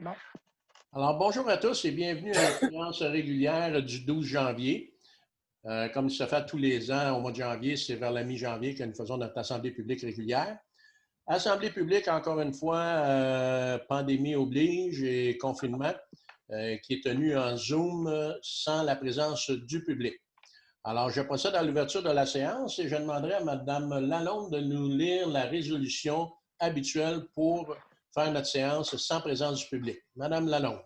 Bon. Alors, bonjour à tous et bienvenue à la séance régulière du 12 janvier. Comme ça fait tous les ans, au mois de janvier, c'est vers la mi-janvier que nous faisons notre assemblée publique régulière. Assemblée publique, encore une fois, pandémie oblige et confinement, qui est tenue en Zoom sans la présence du public. Alors, je procède à l'ouverture de la séance et je demanderai à Mme Lalonde de nous lire la résolution habituelle pour faire notre séance sans présence du public. Mme Lalonde.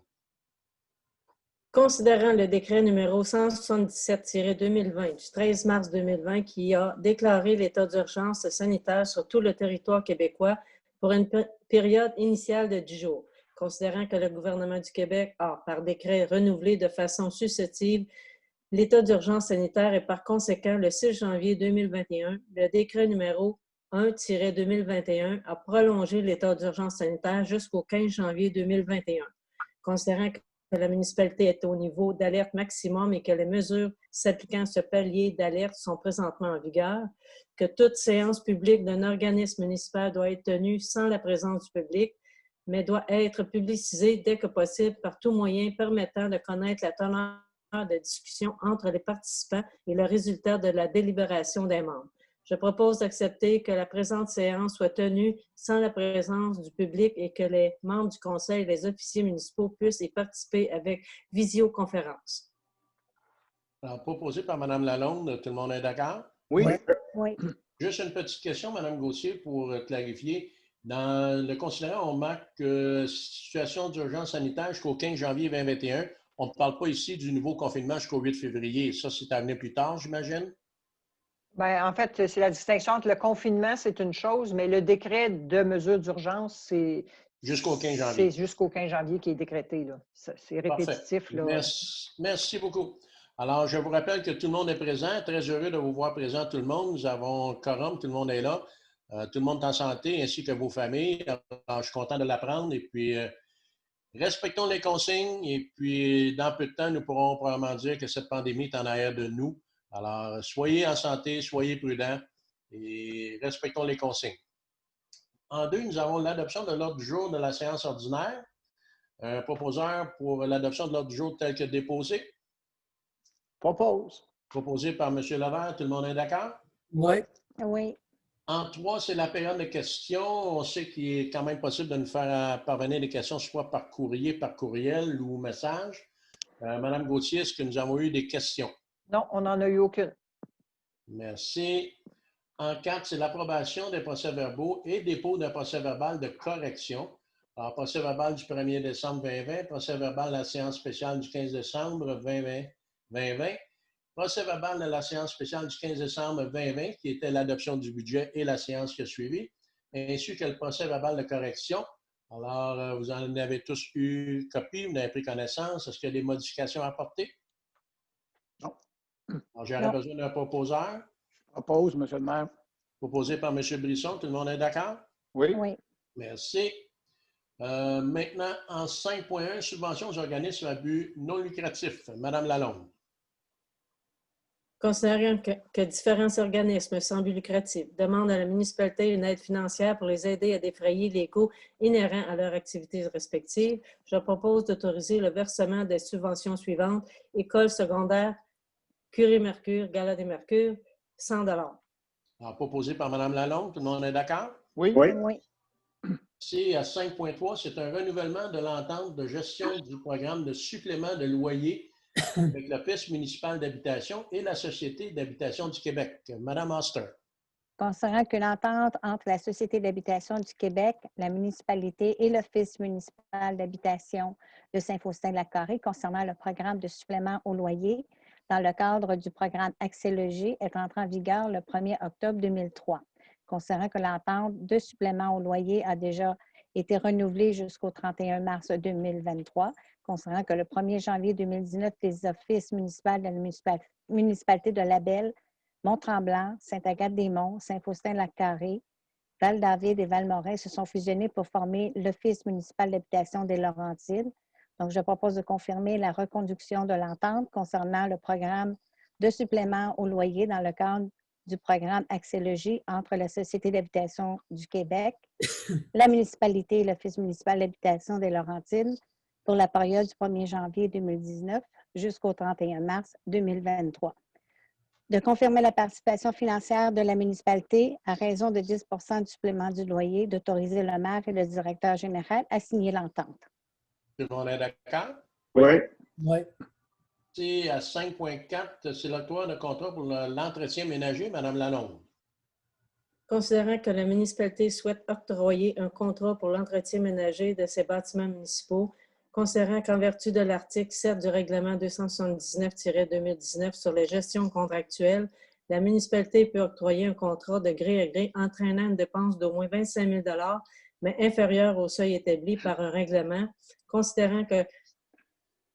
Considérant le décret numéro 177-2020 du 13 mars 2020 qui a déclaré l'état d'urgence sanitaire sur tout le territoire québécois pour une période initiale de 10 jours, considérant que le gouvernement du Québec a, par décret, renouvelé de façon successive l'état d'urgence sanitaire et par conséquent, le 6 janvier 2021, le décret numéro 1-2021 a prolongé l'état d'urgence sanitaire jusqu'au 15 janvier 2021, considérant que la municipalité est au niveau d'alerte maximum et que les mesures s'appliquant à ce palier d'alerte sont présentement en vigueur, que toute séance publique d'un organisme municipal doit être tenue sans la présence du public, mais doit être publicisée dès que possible par tout moyen permettant de connaître la teneur de discussion entre les participants et le résultat de la délibération des membres. Je propose d'accepter que la présente séance soit tenue sans la présence du public et que les membres du conseil et les officiers municipaux puissent y participer avec visioconférence. Alors, proposé par Mme Lalonde, tout le monde est d'accord? Oui. Oui. Juste une petite question, Mme Gauthier, pour clarifier. Dans le considérant, on marque situation d'urgence sanitaire jusqu'au 15 janvier 2021. On ne parle pas ici du nouveau confinement jusqu'au 8 février. Ça, c'est à venir plus tard, j'imagine? Bien, en fait, c'est la distinction entre le confinement, c'est une chose, mais le décret de mesure d'urgence, c'est jusqu'au 15 janvier. C'est jusqu'au 15 janvier qui est décrété. C'est répétitif. Là. Merci beaucoup. Alors, je vous rappelle que tout le monde est présent. Très heureux de vous voir présent, tout le monde. Nous avons quorum, tout le monde est là. Tout le monde est en santé, ainsi que vos familles. Alors, je suis content de l'apprendre. Et puis, respectons les consignes. Et puis, dans peu de temps, nous pourrons probablement dire que cette pandémie est en arrière de nous. Alors, soyez en santé, soyez prudents et respectons les consignes. En deux, nous avons l'adoption de l'ordre du jour de la séance ordinaire. Un proposeur pour l'adoption de l'ordre du jour tel que déposé. Propose. Proposé par M. Levert. Tout le monde est d'accord? Oui. Oui. En trois, c'est la période de questions. On sait qu'il est quand même possible de nous faire parvenir des questions soit par courrier, par courriel ou message. Madame Gauthier, est-ce que nous avons eu des questions? Non, on n'en a eu aucune. Merci. En quatre, c'est l'approbation des procès-verbaux et dépôt d'un procès-verbal de correction. Alors, procès-verbal du 1er décembre 2020, procès-verbal de la séance spéciale du 15 décembre 2020, procès-verbal de la séance spéciale du 15 décembre 2020, qui était l'adoption du budget et la séance qui a suivi, ainsi que le procès-verbal de correction. Alors, vous en avez tous eu copie, vous en avez pris connaissance. Est-ce qu'il y a des modifications à apporter? Non. Alors, j'aurais besoin d'un proposeur. Propose, M. le maire. Proposé par M. Brisson. Tout le monde est d'accord? Oui. Oui. Merci. Maintenant, en 5.1, subvention aux organismes à but non lucratif. Madame Lalonde. Considérant que différents organismes sans but lucratif demandent à la municipalité une aide financière pour les aider à défrayer les coûts inhérents à leurs activités respectives, je propose d'autoriser le versement des subventions suivantes: école secondaire, Curie-Mercure, Gala des Mercures, 100 $. Alors, proposé par Mme Lalonde. Tout le monde est d'accord? Oui. Oui. Ici, à 5.3, c'est un renouvellement de l'entente de gestion du programme de supplément de loyer avec l'Office municipal d'habitation et la Société d'habitation du Québec. Madame Oster. Considérant que l'entente entre la Société d'habitation du Québec, la municipalité et l'Office municipal d'habitation de Saint-Faustin-de-la-Carrée concernant le programme de supplément au loyer dans le cadre du programme Accès Logis est entré en vigueur le 1er octobre 2003. Considérant que l'entente de supplément au loyer a déjà été renouvelée jusqu'au 31 mars 2023, considérant que le 1er janvier 2019, les offices municipaux de la municipalité de Labelle, Mont-Tremblant, Sainte-Agathe-des-Monts, Saint-Faustin-de-la-Carrée, Val-David et Val-Morin se sont fusionnés pour former l'Office municipal d'habitation des Laurentides. Donc, je propose de confirmer la reconduction de l'entente concernant le programme de supplément au loyer dans le cadre du programme Accès Logis entre la Société d'habitation du Québec, la municipalité et l'Office municipal d'habitation des Laurentides pour la période du 1er janvier 2019 jusqu'au 31 mars 2023. De confirmer la participation financière de la municipalité à raison de 10 du supplément du loyer, d'autoriser le maire et le directeur général à signer l'entente. Tout le monde est d'accord? Oui. Oui. C'est à 5.4, c'est l'octroi de contrat pour l'entretien ménager, Mme Lalonde. Considérant que la municipalité souhaite octroyer un contrat pour l'entretien ménager de ses bâtiments municipaux, considérant qu'en vertu de l'article 7 du règlement 279-2019 sur les gestions contractuelles, la municipalité peut octroyer un contrat de gré à gré entraînant une dépense d'au moins 25 000 $, mais inférieure au seuil établi par un règlement, considérant que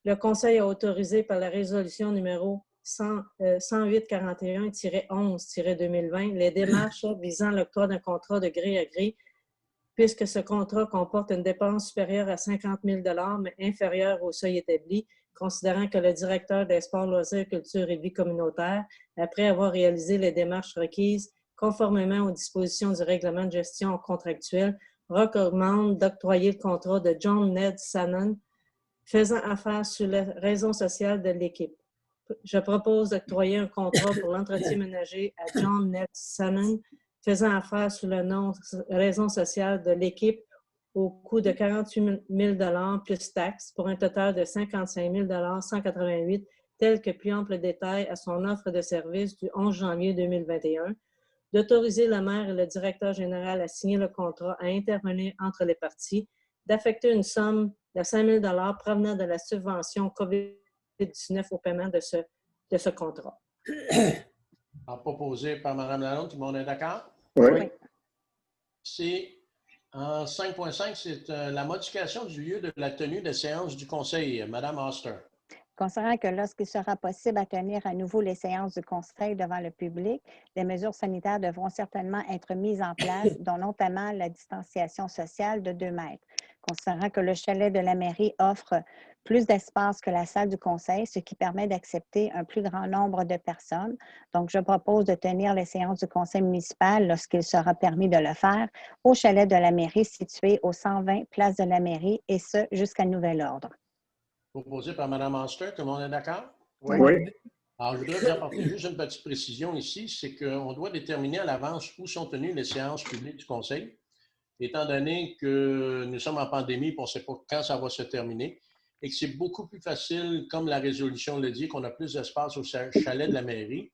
le Conseil a autorisé par la résolution numéro 108-41-11-2020 les démarches visant l'octroi d'un contrat de gré à gré, puisque ce contrat comporte une dépense supérieure à 50 000 $ mais inférieure au seuil établi, considérant que le directeur des sports, loisirs, culture et vie communautaire, après avoir réalisé les démarches requises conformément aux dispositions du règlement de gestion contractuelle, recommande d'octroyer le contrat de John Ned Sannon, faisant affaire sous la raison sociale de l'équipe. Je propose d'octroyer un contrat pour l'entretien ménager à John Ned Sannon, faisant affaire sous le nom raison sociale de l'équipe au coût de 48 000 $ plus taxes pour un total de 55 188 tel que plus ample détail à son offre de service du 11 janvier 2021, d'autoriser le maire et le directeur général à signer le contrat à intervenir entre les parties, d'affecter une somme de 5 000 $ provenant de la subvention COVID-19 au paiement de ce contrat. Proposé par Mme Lalonde, tout le monde est d'accord? Oui. C'est en 5.5, c'est la modification du lieu de la tenue de séance du Conseil. Mme Oster. Considérant que lorsqu'il sera possible à tenir à nouveau les séances du Conseil devant le public, des mesures sanitaires devront certainement être mises en place, dont notamment la distanciation sociale de 2 mètres. Considérant que le chalet de la mairie offre plus d'espace que la salle du Conseil, ce qui permet d'accepter un plus grand nombre de personnes. Donc, je propose de tenir les séances du Conseil municipal, lorsqu'il sera permis de le faire, au chalet de la mairie situé au 120 Place de la Mairie, et ce, jusqu'à nouvel ordre. Proposé par Mme Oster, tout le monde est d'accord? Oui. Alors, je voudrais vous apporter juste une petite précision ici, c'est qu'on doit déterminer à l'avance où sont tenues les séances publiques du Conseil, étant donné que nous sommes en pandémie et on ne sait pas quand ça va se terminer, et que c'est beaucoup plus facile, comme la résolution le dit, qu'on a plus d'espace au chalet de la mairie.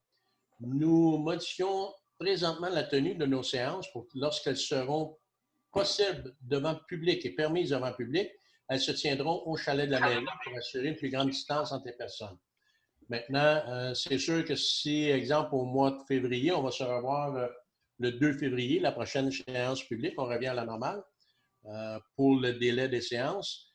Nous modifions présentement la tenue de nos séances pour que lorsqu'elles seront possibles devant le public et permises devant le public, elles se tiendront au chalet de la mairie pour assurer une plus grande distance entre les personnes. Maintenant, c'est sûr que si, exemple, au mois de février, on va se revoir le 2 février, la prochaine séance publique, on revient à la normale pour le délai des séances.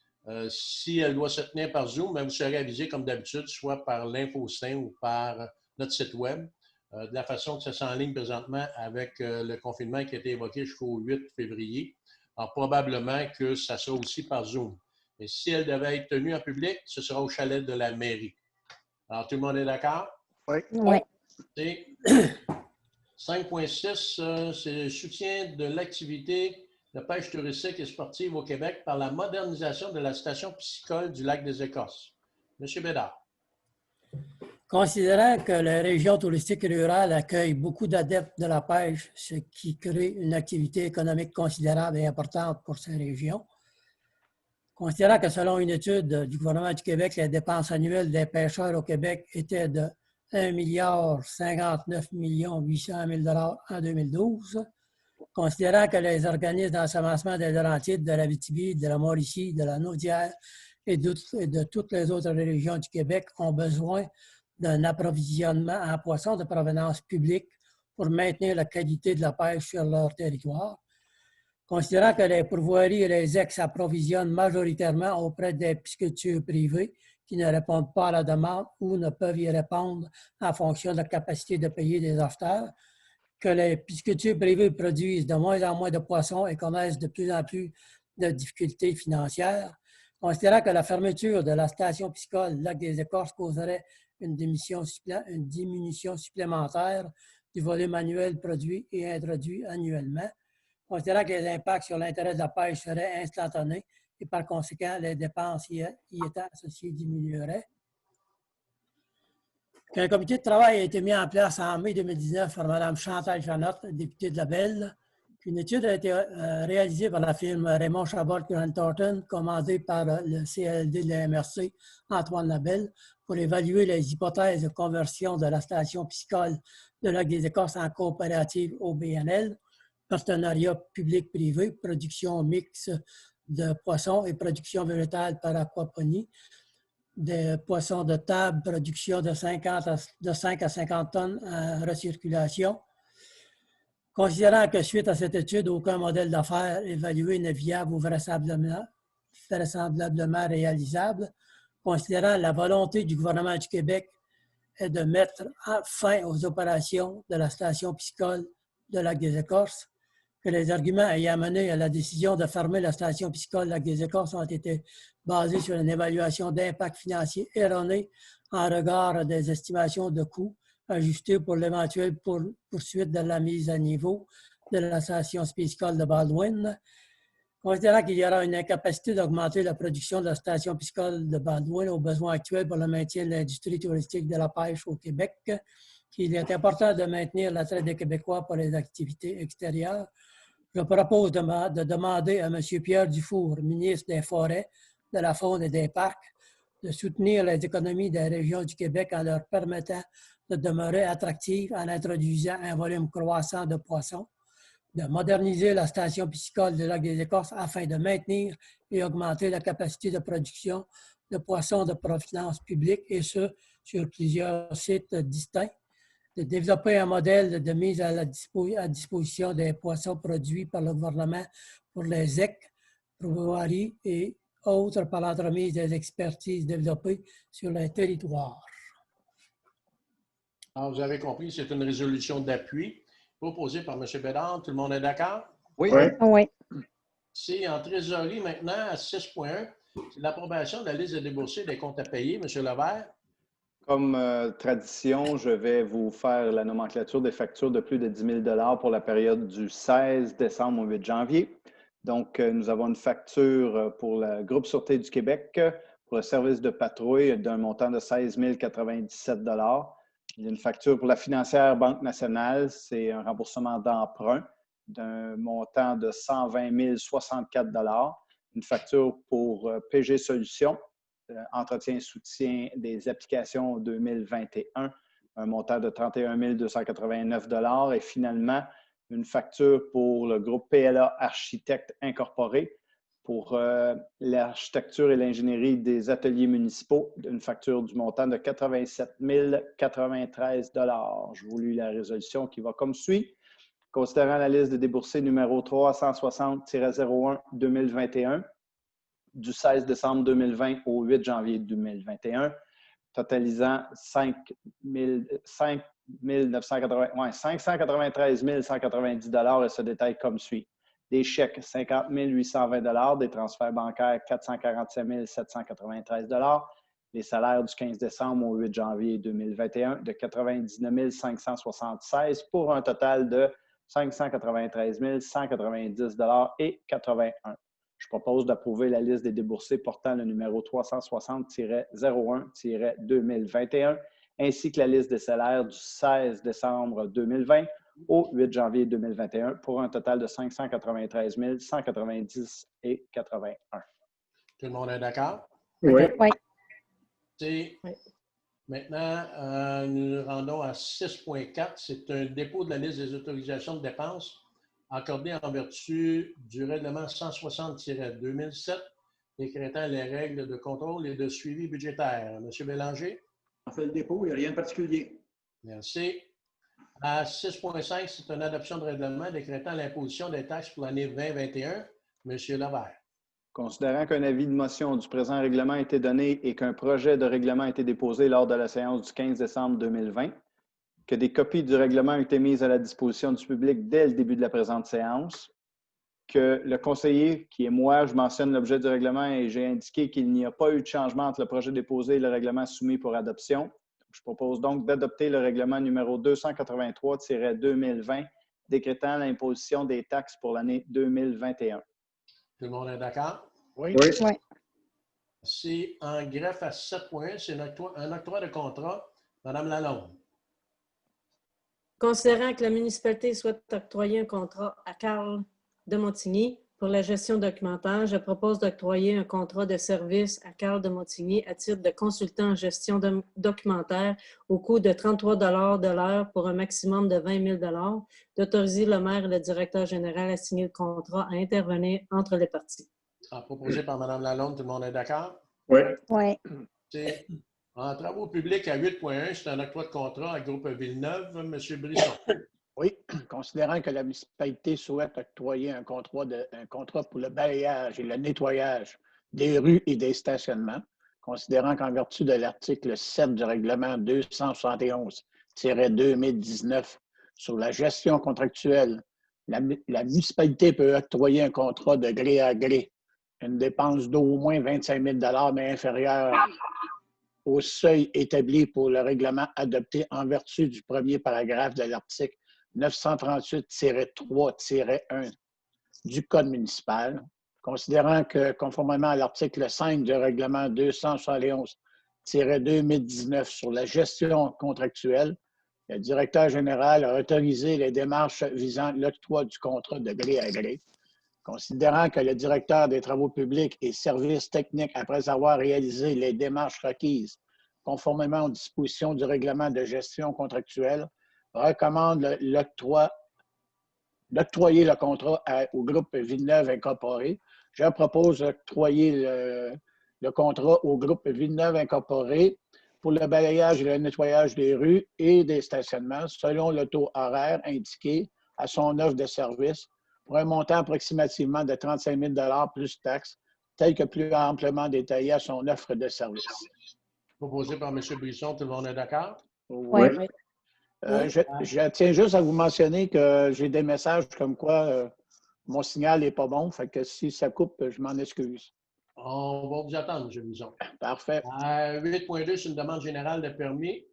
Si elle doit se tenir par Zoom, vous serez avisé comme d'habitude, soit par l'InfoStin ou par notre site web, de la façon que ça s'enligne présentement avec le confinement qui a été évoqué jusqu'au 8 février. Alors, probablement que ça sera aussi par Zoom. Et si elle devait être tenue en public, ce sera au chalet de la mairie. Alors, tout le monde est d'accord? Oui. Oui. 5.6, c'est le soutien de l'activité de pêche touristique et sportive au Québec par la modernisation de la station piscicole du lac des Écorces. Monsieur Bédard. Considérant que la région touristique rurale accueille beaucoup d'adeptes de la pêche, ce qui crée une activité économique considérable et importante pour ces régions, considérant que selon une étude du gouvernement du Québec, les dépenses annuelles des pêcheurs au Québec étaient de 1,59 800 000 $ en 2012, considérant que les organismes d'ensemencement des Laurentides, de la Abitibi, de la Mauricie, de la Naudière et de toutes les autres régions du Québec ont besoin d'un approvisionnement en poissons de provenance publique pour maintenir la qualité de la pêche sur leur territoire. Considérant que les pourvoiries et les ex s'approvisionnent majoritairement auprès des piscicultures privées qui ne répondent pas à la demande ou ne peuvent y répondre en fonction de la capacité de payer des acheteurs, que les piscicultures privées produisent de moins en moins de poissons et connaissent de plus en plus de difficultés financières, considérant que la fermeture de la station piscicole Lac des Écorces causerait une diminution supplémentaire du volume annuel produit et introduit annuellement. Considérant que les impacts sur l'intérêt de la pêche seraient instantanés et par conséquent, les dépenses y étant associées diminueraient. Qu'un comité de travail a été mis en place en mai 2019 par Mme Chantal Janotte, députée de la Belle. Une étude a été réalisée par la firme Raymond Chabot Grant Thornton, commandée par le CLD de la MRC, Antoine Labelle, pour évaluer les hypothèses de conversion de la station piscicole de Lac-des-Écorces en coopérative OBNL, partenariat public-privé, production mixte de poissons et production végétale par aquaponie, des poissons de table, production de 5 à 50 tonnes en recirculation. Considérant que suite à cette étude, aucun modèle d'affaires évalué n'est viable ou vraisemblablement réalisable, considérant la volonté du gouvernement du Québec est de mettre fin aux opérations de la station piscicole de Lac-des-Écorces, que les arguments ayant mené à la décision de fermer la station piscicole Lac-des-Écorces ont été basés sur une évaluation d'impact financier erronée en regard des estimations de coûts ajustées pour l'éventuelle poursuite de la mise à niveau de la station piscicole de Baldwin. Considérant qu'il y aura une incapacité d'augmenter la production de la station piscicole de Baldwin aux besoins actuels pour le maintien de l'industrie touristique de la pêche au Québec, qu'il est important de maintenir l'attrait des Québécois pour les activités extérieures, je propose de demander à M. Pierre Dufour, ministre des Forêts, de la Faune et des Parcs, de soutenir les économies des régions du Québec en leur permettant de demeurer attractives en introduisant un volume croissant de poissons, de moderniser la station piscicole de Lac-des-Écorces afin de maintenir et augmenter la capacité de production de poissons de provenance publique, et ce, sur plusieurs sites distincts, de développer un modèle de mise à disposition des poissons produits par le gouvernement pour les ZEC, pourvoiries et autres par l'entremise des expertises développées sur le territoire. Alors, vous avez compris, c'est une résolution d'appui proposée par M. Bédard. Tout le monde est d'accord? Oui. Oui. C'est en trésorerie maintenant à 6.1. C'est l'approbation de la liste de déboursés des comptes à payer. M. Levert? Comme tradition, je vais vous faire la nomenclature des factures de plus de 10 000 pour la période du 16 décembre au 8 janvier. Donc, nous avons une facture pour le Groupe Sûreté du Québec pour le service de patrouille d'un montant de 16 097 $. Il y a une facture pour la financière Banque nationale, c'est un remboursement d'emprunt d'un montant de 120 064 $. Une facture pour PG Solutions, entretien et soutien des applications 2021, un montant de 31 289 $. Et finalement, une facture pour le groupe PLA Architectes Incorporé pour l'architecture et l'ingénierie des ateliers municipaux, une facture du montant de 87 093 $. Je vous lis la résolution qui va comme suit. Considérant la liste de déboursés numéro 360-01-2021, du 16 décembre 2020 au 8 janvier 2021, totalisant 593 190 $, et se détaille comme suit. Des chèques, 50 820 $, des transferts bancaires, 447 793 $, les salaires du 15 décembre au 8 janvier 2021 de 99 576 $ pour un total de 593 190 $ et 81. Je propose d'approuver la liste des déboursés portant le numéro 360-01-2021, ainsi que la liste des salaires du 16 décembre 2020 au 8 janvier 2021 pour un total de 593 190 et 81. Tout le monde est d'accord? Oui. Oui. C'est maintenant, nous nous rendons à 6.4. C'est un dépôt de la liste des autorisations de dépenses accordées en vertu du règlement 160-2007, décrétant les règles de contrôle et de suivi budgétaire. M. Bélanger? On fait le dépôt, il n'y a rien de particulier. Merci. À 6.5, c'est une adoption de règlement décrétant l'imposition des taxes pour l'année 2021. M. Levert. Considérant qu'un avis de motion du présent règlement a été donné et qu'un projet de règlement a été déposé lors de la séance du 15 décembre 2020, que des copies du règlement ont été mises à la disposition du public dès le début de la présente séance, que le conseiller, qui est moi, je mentionne l'objet du règlement et j'ai indiqué qu'il n'y a pas eu de changement entre le projet déposé et le règlement soumis pour adoption. Je propose donc d'adopter le règlement numéro 283-2020 décrétant l'imposition des taxes pour l'année 2021. Tout le monde est d'accord? Oui. Oui. Oui. C'est en greffe à 7.1, c'est un octroi de contrat. Madame Lalonde. Considérant que la municipalité souhaite octroyer un contrat à Carl de Montigny pour la gestion documentaire, je propose d'octroyer un contrat de service à Carl de Montigny à titre de consultant en gestion documentaire au coût de 33 de l'heure pour un maximum de 20 000 d'autoriser le maire et le directeur général à signer le contrat à intervenir entre les parties. Proposé par Mme Lalonde, tout le monde est d'accord? Oui. Oui. C'est en travaux publics à 8.1, c'est un octroi de contrat à Groupe Villeneuve. M. Brisson. Oui, considérant que la municipalité souhaite octroyer un contrat pour le balayage et le nettoyage des rues et des stationnements, considérant qu'en vertu de l'article 7 du règlement 271-2019 sur la gestion contractuelle, la municipalité peut octroyer un contrat de gré à gré, une dépense d'au moins 25 000 mais inférieure au seuil établi pour le règlement adopté en vertu du premier paragraphe de l'article 938-3-1 du Code municipal, considérant que, conformément à l'article 5 du règlement 271-2019 sur la gestion contractuelle, le directeur général a autorisé les démarches visant l'octroi du contrat de gré à gré, considérant que le directeur des travaux publics et services techniques, après avoir réalisé les démarches requises conformément aux dispositions du règlement de gestion contractuelle, recommande d'octroyer le contrat au groupe Villeneuve Incorporé. Je propose d'octroyer le contrat au groupe Villeneuve Incorporé pour le balayage et le nettoyage des rues et des stationnements selon le taux horaire indiqué à son offre de service pour un montant approximativement de 35 000 plus taxes, tel que plus amplement détaillé à son offre de service. Proposé par M. Brisson, tout le monde est d'accord? Oui. Je tiens juste à vous mentionner que j'ai des messages comme quoi mon signal n'est pas bon, fait que si ça coupe, je m'en excuse. On va vous attendre, M. Brisson. Parfait. 8.2, c'est une demande générale de permis.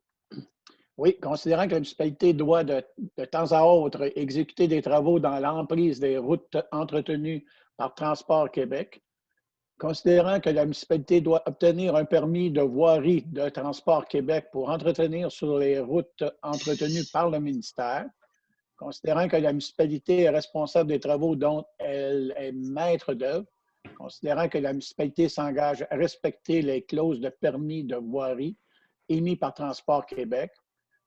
Oui, considérant que la municipalité doit de temps à autre exécuter des travaux dans l'emprise des routes entretenues par Transport Québec, considérant que la municipalité doit obtenir un permis de voirie de Transport Québec pour entretenir sur les routes entretenues par le ministère, considérant que la municipalité est responsable des travaux dont elle est maître d'œuvre, considérant que la municipalité s'engage à respecter les clauses de permis de voirie émis par Transport Québec,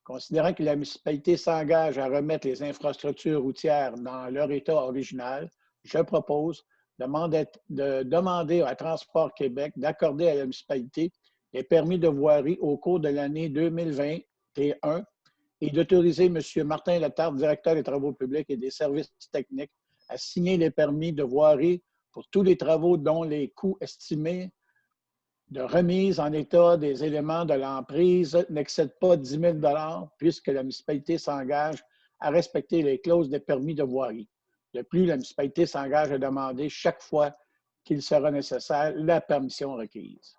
considérant que la municipalité s'engage à remettre les infrastructures routières dans leur état original, je propose de demander à Transport Québec d'accorder à la municipalité les permis de voirie au cours de l'année 2021 et d'autoriser M. Martin Letarte, directeur des travaux publics et des services techniques, à signer les permis de voirie pour tous les travaux dont les coûts estimés de remise en état des éléments de l'emprise n'excèdent pas 10 000 puisque la municipalité s'engage à respecter les clauses des permis de voirie. De plus, la municipalité s'engage à demander chaque fois qu'il sera nécessaire la permission requise.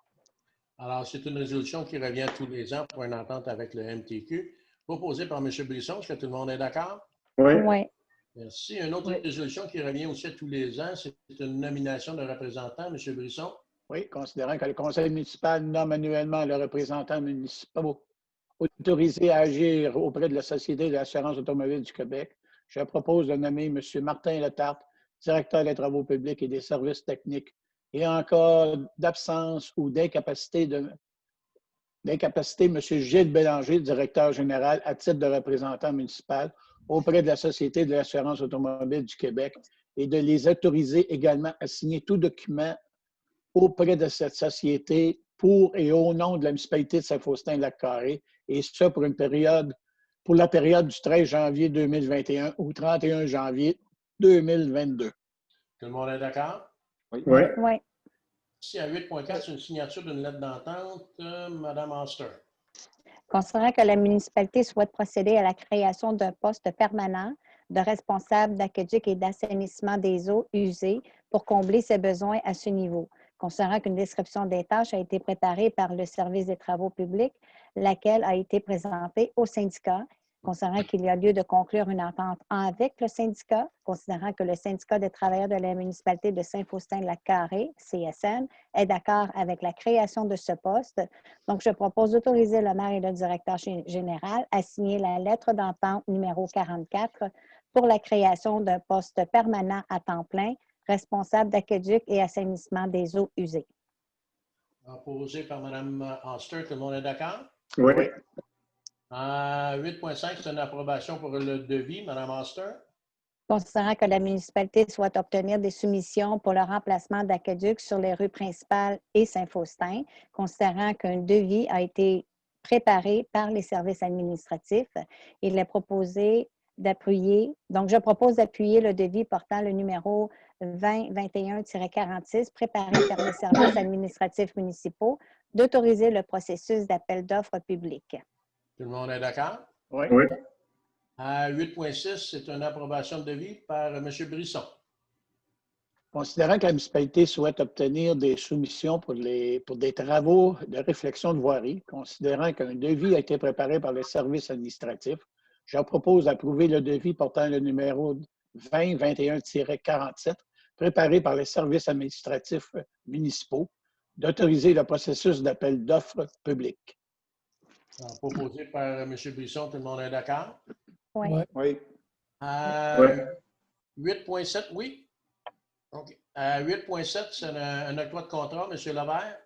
Alors, c'est une résolution qui revient tous les ans pour une entente avec le MTQ, proposée par M. Brisson. Est-ce que tout le monde est d'accord? Oui. Oui. Merci. Une autre résolution qui revient aussi tous les ans, c'est une nomination de représentant. M. Brisson. Oui, considérant que le conseil municipal nomme annuellement le représentant municipal autorisé à agir auprès de la Société de l'assurance automobile du Québec, je propose de nommer M. Martin Letarte, directeur des travaux publics et des services techniques, et en cas d'absence ou d'incapacité, M. Gilles Bélanger, directeur général, à titre de représentant municipal auprès de la Société de l'assurance automobile du Québec, et de les autoriser également à signer tout document auprès de cette société pour et au nom de la municipalité de Saint-Faustin-Lac-Carré, et ce pour la période du 13 janvier 2021 au 31 janvier 2022. Tout le monde est d'accord? Oui. Oui. Ici, à 8.4, c'est une signature d'une lettre d'entente. Mme Oster. Considérant que la municipalité souhaite procéder à la création d'un poste permanent de responsable d'aqueduc et d'assainissement des eaux usées pour combler ses besoins à ce niveau. considérant qu'une description des tâches a été préparée par le service des travaux publics, laquelle a été présentée au syndicat, considérant qu'il y a lieu de conclure une entente avec le syndicat, considérant que le syndicat des travailleurs de la municipalité de Saint-Faustin-de-la-Carrée, CSN, est d'accord avec la création de ce poste. Donc, je propose d'autoriser le maire et le directeur général à signer la lettre d'entente numéro 44 pour la création d'un poste permanent à temps plein, responsable d'aqueduc et assainissement des eaux usées. Proposé par Mme Oster. Tout le monde est d'accord? Oui. 8.5, c'est une approbation pour le devis. Mme Oster? Considérant que la municipalité souhaite obtenir des soumissions pour le remplacement d'aqueducs sur les rues principales et Saint-Faustin, considérant qu'un devis a été préparé par les services administratifs, il est proposé d'appuyer, donc je propose d'appuyer le devis portant le numéro 2021-46 préparé par les services administratifs municipaux, d'autoriser le processus d'appel d'offres publiques. Tout le monde est d'accord? Oui. 8.6, c'est une approbation de devis par M. Brisson. Considérant que la municipalité souhaite obtenir des soumissions pour des travaux de réflexion de voirie, considérant qu'un devis a été préparé par le service administratif, je propose d'approuver le devis portant le numéro 2021-47, préparé par les services administratifs municipaux, d'autoriser le processus d'appel d'offres publiques. Proposé par M. Brisson. Tout le monde est d'accord? Oui. Oui. 8.7, oui. OK. 8.7, c'est un octroi de contrat, M. Levert.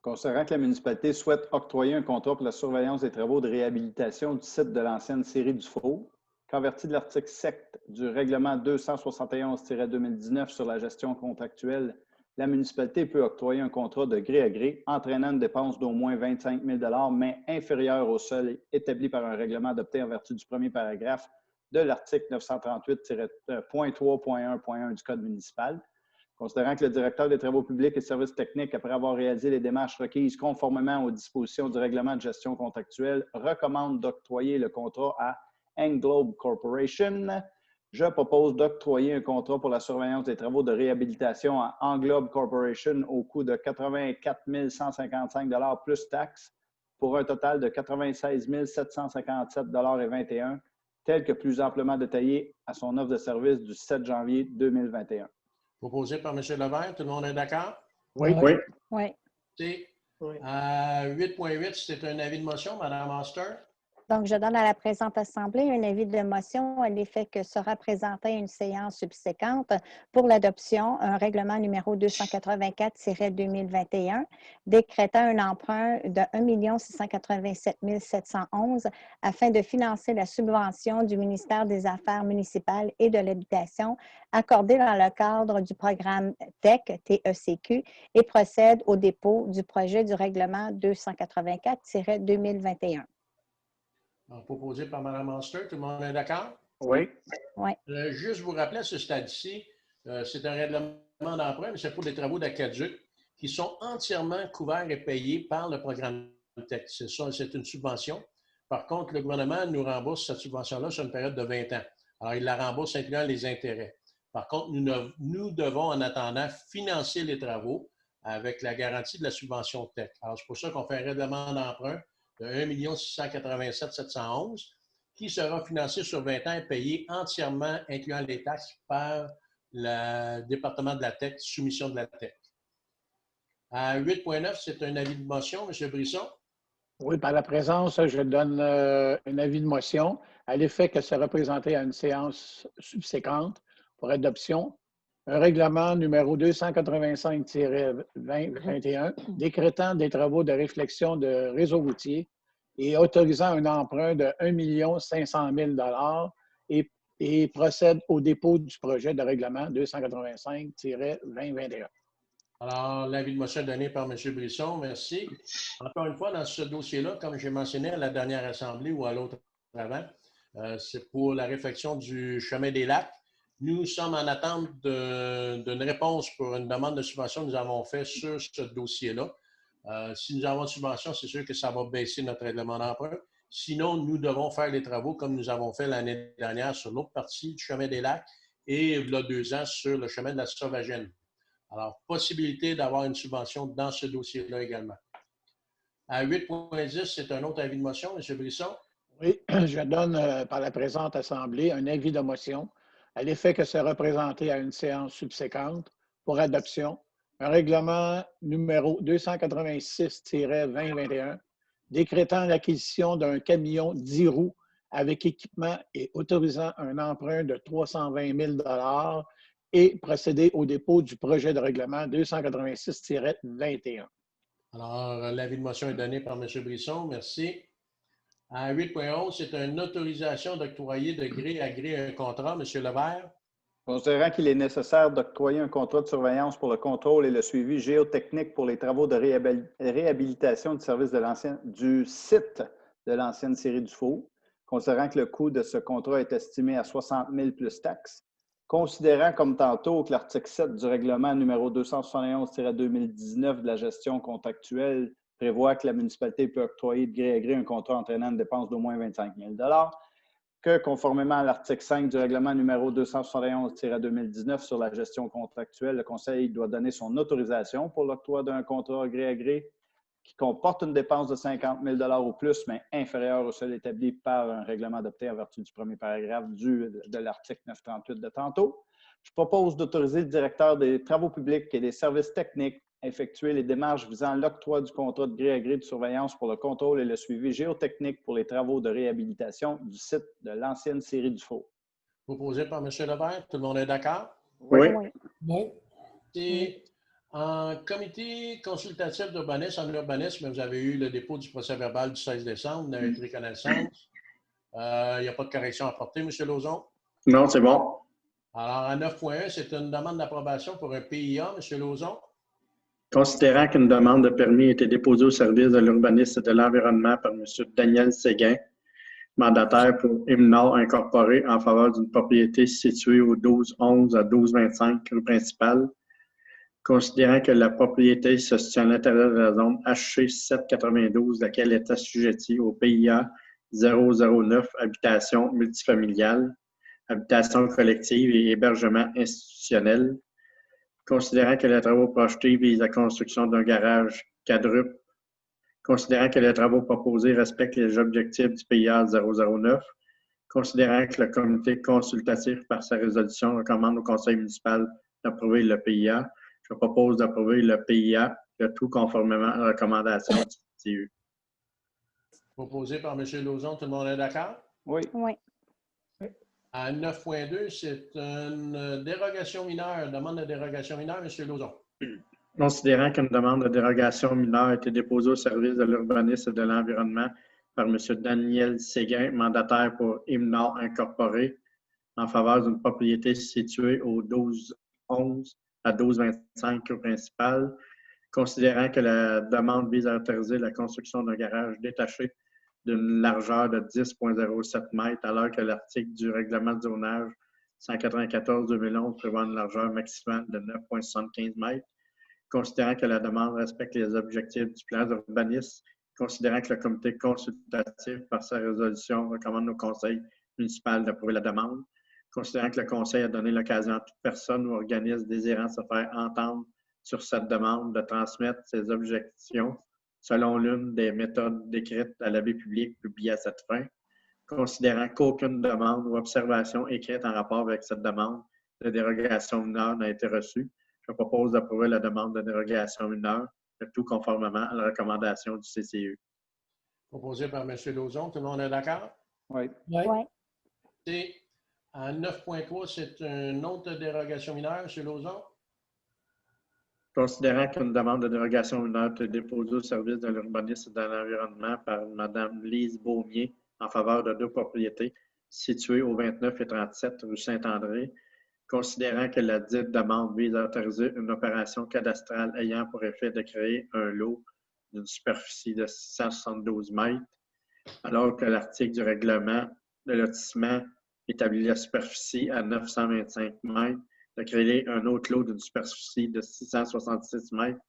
Considérant que la municipalité souhaite octroyer un contrat pour la surveillance des travaux de réhabilitation du site de l'ancienne scierie du Four, qu'en vertu de l'article 7 du règlement 271-2019 sur la gestion contractuelle, la municipalité peut octroyer un contrat de gré à gré entraînant une dépense d'au moins 25 000 mais inférieure au seuil établi par un règlement adopté en vertu du premier paragraphe de l'article 938.3.1.1 du Code municipal. Considérant que le directeur des travaux publics et services techniques, après avoir réalisé les démarches requises conformément aux dispositions du règlement de gestion contractuelle, recommande d'octroyer le contrat à Englobe Corporation, je propose d'octroyer un contrat pour la surveillance des travaux de réhabilitation à Englobe Corporation au coût de 84 155 plus taxes pour un total de 96 757,21 tel que plus amplement détaillé à son offre de service du 7 janvier 2021. Proposé par M. Levert. Tout le monde est d'accord? Oui. Oui. 8.8, c'est un avis de motion, Mme Oster. Donc, je donne à la présente Assemblée un avis de motion à l'effet que sera présenté une séance subséquente pour l'adoption, un règlement numéro 284-2021, décrétant un emprunt de 1 687 711 afin de financer la subvention du ministère des Affaires municipales et de l'Habitation accordée dans le cadre du programme TEC, TECQ, et procède au dépôt du projet du règlement 284-2021. Proposé par Mme Oster. Tout le monde est d'accord? Oui. Oui. Juste vous rappeler à ce stade-ci, c'est un règlement d'emprunt, mais c'est pour des travaux d'aqueduc qui sont entièrement couverts et payés par le programme TEC. C'est une subvention. Par contre, le gouvernement nous rembourse cette subvention-là sur une période de 20 ans. Alors, il la rembourse incluant les intérêts. Par contre, nous devons, en attendant, financer les travaux avec la garantie de la subvention TEC. Alors, c'est pour ça qu'on fait un règlement d'emprunt de 1 687 711 qui sera financé sur 20 ans et payé entièrement, incluant les taxes, par le département de la TEC, soumission de la TEC. À 8.9, c'est un avis de motion, M. Brisson. Oui, par la présence, je donne un avis de motion à l'effet que sera présenté à une séance subséquente pour adoption un règlement numéro 285-2021 décrétant des travaux de réflexion de réseau routier et autorisant un emprunt de 1 500 000 et procède au dépôt du projet de règlement 285-2021. Alors, l'avis de motion donné par M. Brisson, merci. Encore une fois, dans ce dossier-là, comme j'ai mentionné à la dernière assemblée ou à l'autre avant, c'est pour la réflexion du chemin des lacs. Nous sommes en attente d'une réponse pour une demande de subvention que nous avons faite sur ce dossier-là. Si nous avons une subvention, c'est sûr que ça va baisser notre règlement d'emprunt. Sinon, nous devons faire les travaux comme nous avons fait l'année dernière sur l'autre partie du chemin des lacs et il y a 2 ans sur le chemin de la Sauvagène. Alors, possibilité d'avoir une subvention dans ce dossier-là également. À 8.10, c'est un autre avis de motion, M. Brisson. Oui, je donne par la présente Assemblée un avis de motion à l'effet que c'est représenté à une séance subséquente pour adoption un règlement numéro 286-2021 décrétant l'acquisition d'un camion 10 roues avec équipement et autorisant un emprunt de 320 000 $ et procéder au dépôt du projet de règlement 286-21. Alors, l'avis de motion est donné par M. Brisson. Merci. À 8.11, c'est une autorisation d'octroyer de gré à gré un contrat. M. Levert. Considérant qu'il est nécessaire d'octroyer un contrat de surveillance pour le contrôle et le suivi géotechnique pour les travaux de réhabilitation du service du site de l'ancienne série du Four, considérant que le coût de ce contrat est estimé à 60 000 plus taxes, considérant comme tantôt que l'article 7 du règlement numéro 271-2019 de la gestion contractuelle prévoit que la municipalité peut octroyer de gré à gré un contrat entraînant une dépense d'au moins 25 000 $, que, conformément à l'article 5 du règlement numéro 271-2019 sur la gestion contractuelle, le Conseil doit donner son autorisation pour l'octroi d'un contrat gré à gré qui comporte une dépense de 50 000 $ ou plus, mais inférieure au seuil établi par un règlement adopté en vertu du premier paragraphe de l'article 938 de tantôt. Je propose d'autoriser le directeur des travaux publics et des services techniques à effectuer les démarches visant l'octroi du contrat de gré à gré de surveillance pour le contrôle et le suivi géotechnique pour les travaux de réhabilitation du site de l'ancienne série du Four. Proposé par M. Levert. Tout le monde est d'accord? Oui. Oui. Et en comité consultatif d'urbanisme, en urbanisme, vous avez eu le dépôt du procès-verbal du 16 décembre. Vous avez pris connaissance. Il n'y a pas de correction à apporter, M. Lauzon? Non, c'est bon. Alors, à 9.1, c'est une demande d'approbation pour un PIA, M. Lauzon. Considérant qu'une demande de permis a été déposée au service de l'urbanisme et de l'environnement par M. Daniel Séguin, mandataire pour Imnor Incorporé en faveur d'une propriété située au 1211 à 1225 rue principale, considérant que la propriété se situe à l'intérieur de la zone HC 792, laquelle est assujettie au PIA 009, habitation multifamiliale, habitation collective et hébergement institutionnel, considérant que les travaux projetés visent la construction d'un garage quadruple, considérant que les travaux proposés respectent les objectifs du PIA 009, considérant que le comité consultatif, par sa résolution, recommande au conseil municipal d'approuver le PIA, je propose d'approuver le PIA, le tout conformément à la recommandation du CTU. Proposé par M. Lauzon. Tout le monde est d'accord? Oui. Oui. À 9.2, c'est une dérogation mineure, demande de dérogation mineure, M. Lauzon. Considérant qu'une demande de dérogation mineure a été déposée au service de l'urbanisme et de l'environnement par M. Daniel Séguin, mandataire pour Imnor Incorporé, en faveur d'une propriété située au 1211 à 1225 rue principale, considérant que la demande vise à autoriser la construction d'un garage détaché d'une largeur de 10,07 mètres, alors que l'article du règlement de zonage 194-2011 prévoit une largeur maximale de 9,75 mètres, considérant que la demande respecte les objectifs du plan d'urbanisme, considérant que le comité consultatif, par sa résolution, recommande au conseil municipal d'approuver la demande, considérant que le conseil a donné l'occasion à toute personne ou organisme désirant se faire entendre sur cette demande de transmettre ses objections selon l'une des méthodes décrites à l'avis public publié à cette fin, considérant qu'aucune demande ou observation écrite en rapport avec cette demande de dérogation mineure n'a été reçue, je propose d'approuver la demande de dérogation mineure, le tout conformément à la recommandation du CCU. Proposé par M. Lauzon. Tout le monde est d'accord? Oui. Oui. Oui. Et à 9.3, c'est une autre dérogation mineure, M. Lauzon. Considérant qu'une demande de dérogation mineure est déposée au service de l'urbanisme et de l'environnement par Mme Lise Beaumier en faveur de deux propriétés situées au 29 et 37 rue Saint-André, considérant que la dite demande vise à autoriser une opération cadastrale ayant pour effet de créer un lot d'une superficie de 672 mètres, alors que l'article du règlement de lotissement établit la superficie à 925 mètres, de créer un autre lot d'une superficie de 666 mètres,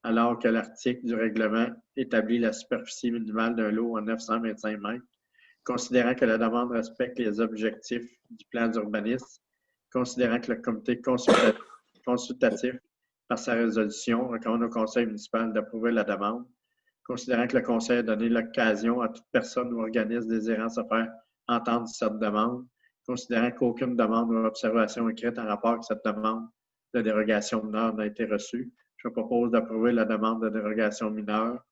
alors que l'article du règlement établit la superficie minimale d'un lot à 925 mètres, considérant que la demande respecte les objectifs du plan d'urbanisme, considérant que le comité consultatif, par sa résolution, recommande au conseil municipal d'approuver la demande. Considérant que le conseil a donné l'occasion à toute personne ou organisme désirant se faire entendre cette demande, considérant qu'aucune demande ou observation écrite en rapport avec cette demande de dérogation mineure n'a été reçue, je propose d'approuver la demande de dérogation mineure,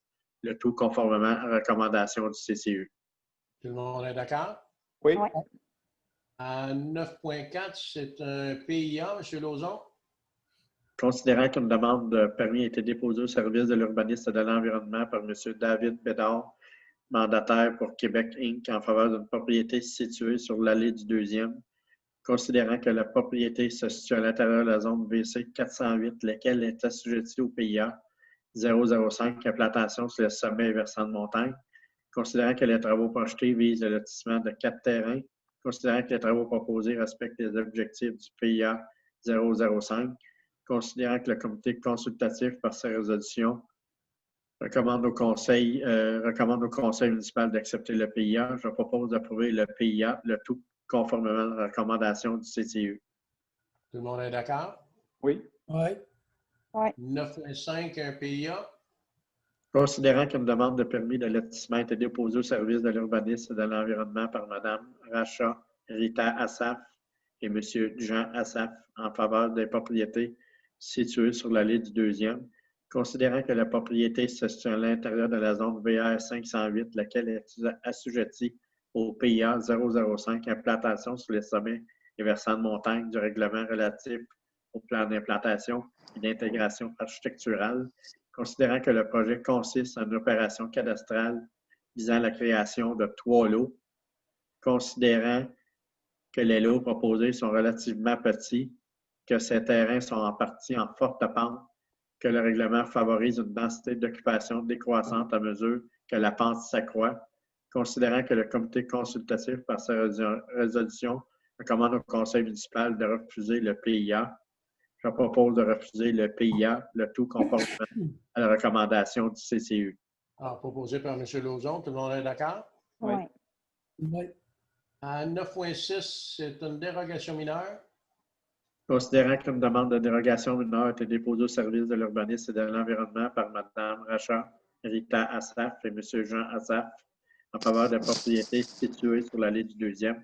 le tout conformément à la recommandation du CCU. Tout le monde est d'accord? Oui. Ouais. À 9.4, c'est un PIA, M. Lauzon. Considérant qu'une demande de permis a été déposée au service de l'urbanisme et de l'environnement par M. David Bédard, mandataire pour Québec Inc. en faveur d'une propriété située sur l'allée du 2e, considérant que la propriété se situe à l'intérieur de la zone VC 408, laquelle est assujettie au PIA 005, implantation sur le sommet et versant de montagne, considérant que les travaux projetés visent le lotissement de 4 terrains, considérant que les travaux proposés respectent les objectifs du PIA 005, considérant que le comité consultatif, par sa résolution, recommande au conseil municipal d'accepter le PIA. Je propose d'approuver le PIA, le tout conformément à la recommandation du CCU. Tout le monde est d'accord? Oui. Oui. 9.5, un PIA. Considérant qu'une demande de permis de lotissement a été déposée au service de l'urbanisme et de l'environnement par Mme Racha Rita Assaf et M. Jean Assaf en faveur des propriétés situées sur l'allée du 2e, considérant que la propriété se situe à l'intérieur de la zone VR 508, laquelle est assujettie au PIA 005, implantation sur les sommets et versants de montagne du règlement relatif au plan d'implantation et d'intégration architecturale, considérant que le projet consiste en une opération cadastrale visant la création de 3 lots, considérant que les lots proposés sont relativement petits, que ces terrains sont en partie en forte pente, que le règlement favorise une densité d'occupation décroissante à mesure que la pente s'accroît, considérant que le comité consultatif, par sa résolution, recommande au conseil municipal de refuser le PIA. Je propose de refuser le PIA, le tout conformément à la recommandation du CCU. Proposé par M. Lauzon. Tout le monde est d'accord? Oui. Oui. À 9.6, c'est une dérogation mineure. Considérant qu'une demande de dérogation mineure a été déposée au service de l'urbanisme et de l'environnement par Mme Racha Rita Assaf et M. Jean Assaf en faveur de propriétés situées sur l'allée du 2e,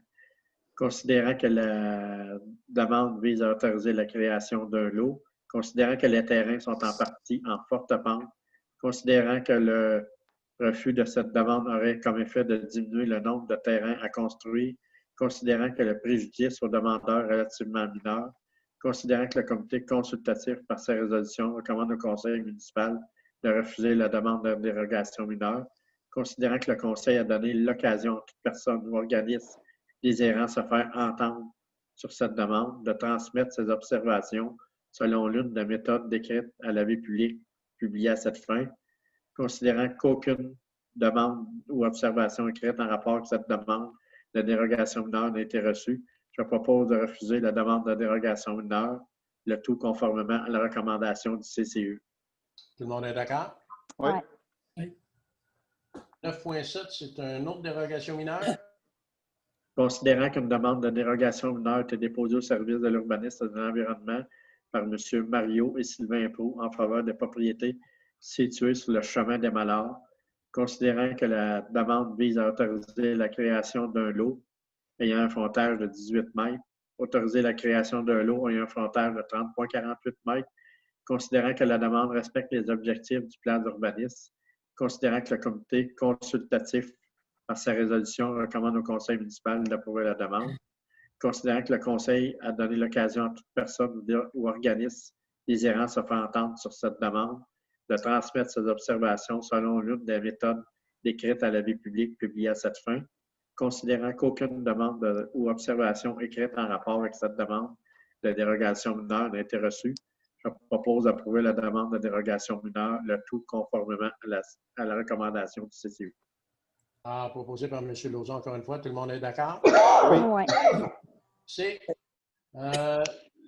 considérant que la demande vise à autoriser la création d'un lot, considérant que les terrains sont en partie en forte pente, considérant que le refus de cette demande aurait comme effet de diminuer le nombre de terrains à construire, considérant que le préjudice aux demandeurs est relativement mineur, considérant que le comité consultatif, par sa résolution, recommande au conseil municipal de refuser la demande de dérogation mineure, considérant que le conseil a donné l'occasion à toute personne ou organisme désirant se faire entendre sur cette demande de transmettre ses observations selon l'une des méthodes décrites à l'avis public publié à cette fin, considérant qu'aucune demande ou observation écrite en rapport avec cette demande de dérogation mineure n'a été reçue, je propose de refuser la demande de dérogation mineure, le tout conformément à la recommandation du CCU. Tout le monde est d'accord? Oui. Oui. 9.7, c'est une autre dérogation mineure. Considérant qu'une demande de dérogation mineure a été déposée au service de l'urbanisme et de l'environnement par M. Mario et Sylvain Proulx en faveur des propriétés situées sur le chemin des Mallards, considérant que la demande vise à autoriser la création d'un lot ayant un frontage de 18 mètres, autoriser la création d'un lot ayant un frontage de 30,48 mètres, considérant que la demande respecte les objectifs du plan d'urbanisme, considérant que le comité consultatif, par sa résolution, recommande au conseil municipal d'approuver la demande, considérant que le conseil a donné l'occasion à toute personne ou organisme désirant se faire entendre sur cette demande de transmettre ses observations selon l'une des méthodes décrites à l'avis public publié à cette fin, considérant qu'aucune demande ou observation écrite en rapport avec cette demande de dérogation mineure n'a été reçue, je propose d'approuver la demande de dérogation mineure, le tout conformément à la recommandation du CCU. Proposé par M. Lauzon, encore une fois. Tout le monde est d'accord? Oui. C'est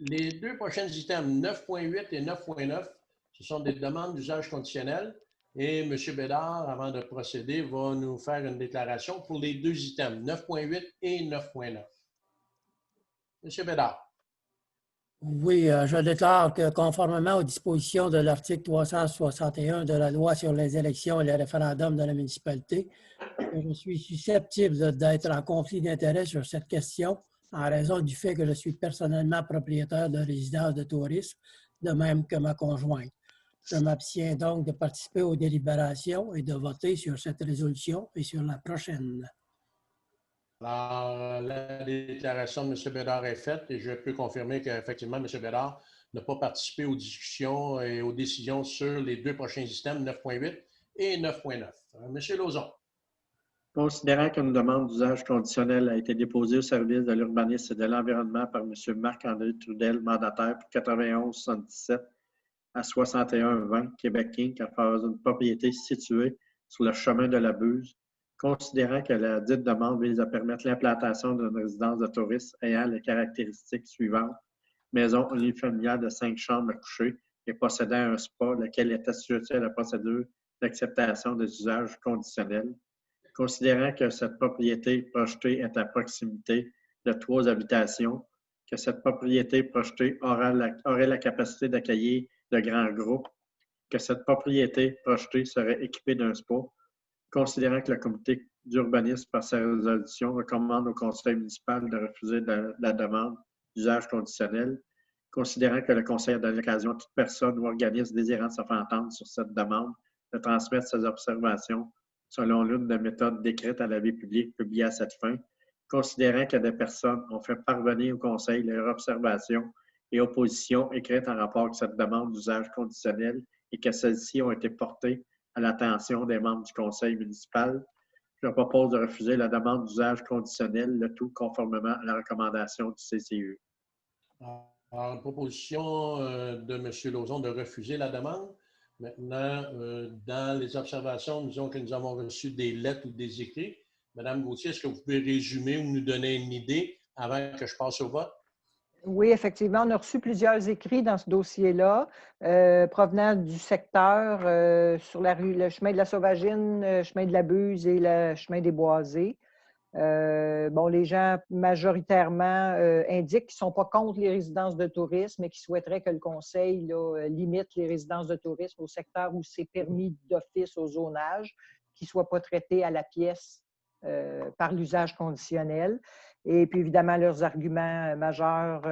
les deux prochains items, 9.8 et 9.9, ce sont des demandes d'usage conditionnel. Et M. Bédard, avant de procéder, va nous faire une déclaration pour les deux items, 9.8 et 9.9. M. Bédard. Oui, je déclare que conformément aux dispositions de l'article 361 de la loi sur les élections et les référendums de la municipalité, que je suis susceptible d'être en conflit d'intérêts sur cette question en raison du fait que je suis personnellement propriétaire de résidence de tourisme, de même que ma conjointe. Je m'abstiens donc de participer aux délibérations et de voter sur cette résolution et sur la prochaine. Alors, la déclaration de M. Bédard est faite et je peux confirmer qu'effectivement, M. Bédard n'a pas participé aux discussions et aux décisions sur les deux prochains systèmes, 9.8 et 9.9. M. Lauzon. Considérant qu'une demande d'usage conditionnel a été déposée au service de l'urbanisme et de l'environnement par M. Marc-André Trudel, mandataire pour 91-77 à 61-20 Québec Inc. en faveur d'une propriété située sur le chemin de la Buse, considérant que la dite demande vise à permettre l'implantation d'une résidence de tourisme ayant les caractéristiques suivantes: maison unifamiliale de 5 chambres à coucher et possédant un spa, lequel est assujetti à la procédure d'acceptation des usages conditionnels. Considérant que cette propriété projetée est à proximité de 3 habitations, que cette propriété projetée aurait la capacité d'accueillir de grands groupes, que cette propriété projetée serait équipée d'un spa, considérant que le comité d'urbanisme, par sa résolution, recommande au conseil municipal de refuser la demande d'usage conditionnel, considérant que le conseil a donné l'occasion à toute personne ou organisme désirant se faire entendre sur cette demande de transmettre ses observations selon l'une des méthodes décrites à la vie publique publiée à cette fin, considérant que des personnes ont fait parvenir au conseil leurs observations et oppositions écrites en rapport avec cette demande d'usage conditionnel et que celles-ci ont été portées à l'attention des membres du conseil municipal, je propose de refuser la demande d'usage conditionnel, le tout conformément à la recommandation du CCE. Alors, proposition de M. Lauzon de refuser la demande. Maintenant, dans les observations, disons que nous avons reçu des lettres ou des écrits. Madame Gauthier, est-ce que vous pouvez résumer ou nous donner une idée avant que je passe au vote? Oui, effectivement, on a reçu plusieurs écrits dans ce dossier-là, provenant du secteur sur la rue, le chemin de la Sauvagine, le chemin de la Buse et le chemin des Boisés. Les gens majoritairement indiquent qu'ils ne sont pas contre les résidences de tourisme, mais qu'ils souhaiteraient que le conseil limite les résidences de tourisme au secteur où c'est permis d'office au zonage, qui ne soient pas traités à la pièce par l'usage conditionnel. Et puis, évidemment, leurs arguments majeurs,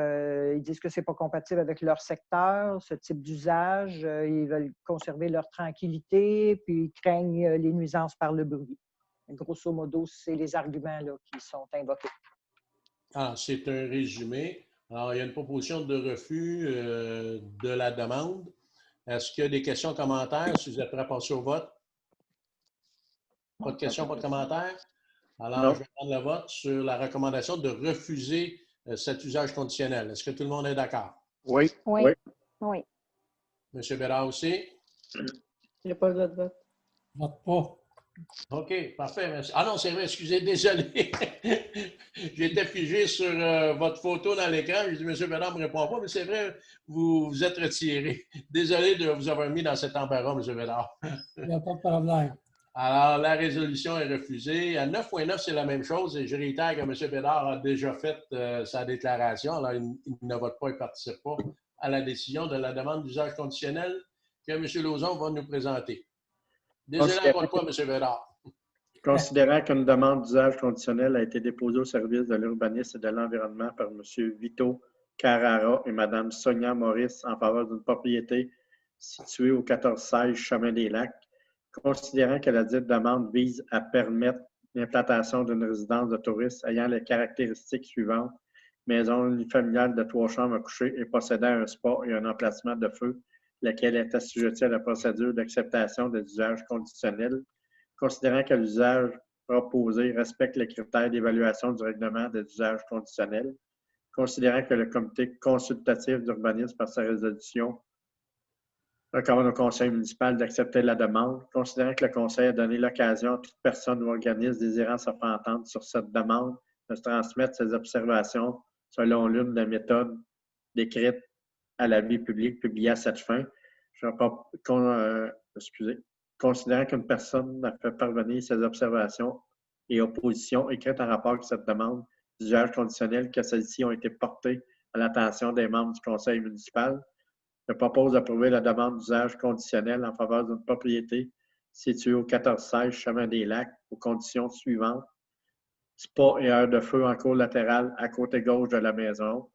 ils disent que ce n'est pas compatible avec leur secteur, ce type d'usage. Ils veulent conserver leur tranquillité, puis ils craignent les nuisances par le bruit. Grosso modo, c'est les arguments là, qui sont invoqués. C'est un résumé. Alors, il y a une proposition de refus de la demande. Est-ce qu'il y a des questions, commentaires, si vous êtes prêts à passer au vote? Pas de questions, pas de commentaires? Alors, non. Je vais prendre le vote sur la recommandation de refuser cet usage conditionnel. Est-ce que tout le monde est d'accord? Oui. Oui. Oui. M. Bédard aussi? Il n'y a pas le droit de vote. Vote pas. OK, parfait. Merci. Ah non, c'est vrai, excusez, désolé. J'étais figé sur votre photo dans l'écran. J'ai dit, M. Bédard ne me répond pas, mais c'est vrai, vous vous êtes retiré. Désolé de vous avoir mis dans cet embarras, M. Bédard. Il n'y a pas de problème. Alors, la résolution est refusée. À 9.9, c'est la même chose. Et je réitère que M. Bédard a déjà fait sa déclaration. Alors, il ne vote pas et ne participe pas à la décision de la demande d'usage conditionnel que M. Lauzon va nous présenter. Désolé encore une fois, M. Bédard. Considérant qu'une demande d'usage conditionnel a été déposée au service de l'urbanisme et de l'environnement par M. Vito Carrara et Mme Sonia Maurice en faveur d'une propriété située au 1416 Chemin des Lacs, considérant que la dite demande vise à permettre l'implantation d'une résidence de tourisme ayant les caractéristiques suivantes: maison unifamiliale de 3 chambres à coucher et possédant un spa et un emplacement de feu, lequel est assujetti à la procédure d'acceptation des usages conditionnels, considérant que l'usage proposé respecte les critères d'évaluation du règlement des usages conditionnels, considérant que le comité consultatif d'urbanisme, par sa résolution, recommande au conseil municipal d'accepter la demande, considérant que le conseil a donné l'occasion à toute personne ou organisme désirant se faire entendre sur cette demande de se transmettre ses observations selon l'une des méthodes décrites à la vie publique publiée à cette fin. Considérant qu'une personne a fait parvenir ses observations et oppositions écrites en rapport avec cette demande d'usage conditionnel, que celles-ci ont été portées à l'attention des membres du conseil municipal. Je propose d'approuver la demande d'usage conditionnel en faveur d'une propriété située au 1416 Chemin des Lacs aux conditions suivantes. Spa et aire de feu en cour latérale à côté gauche de la maison.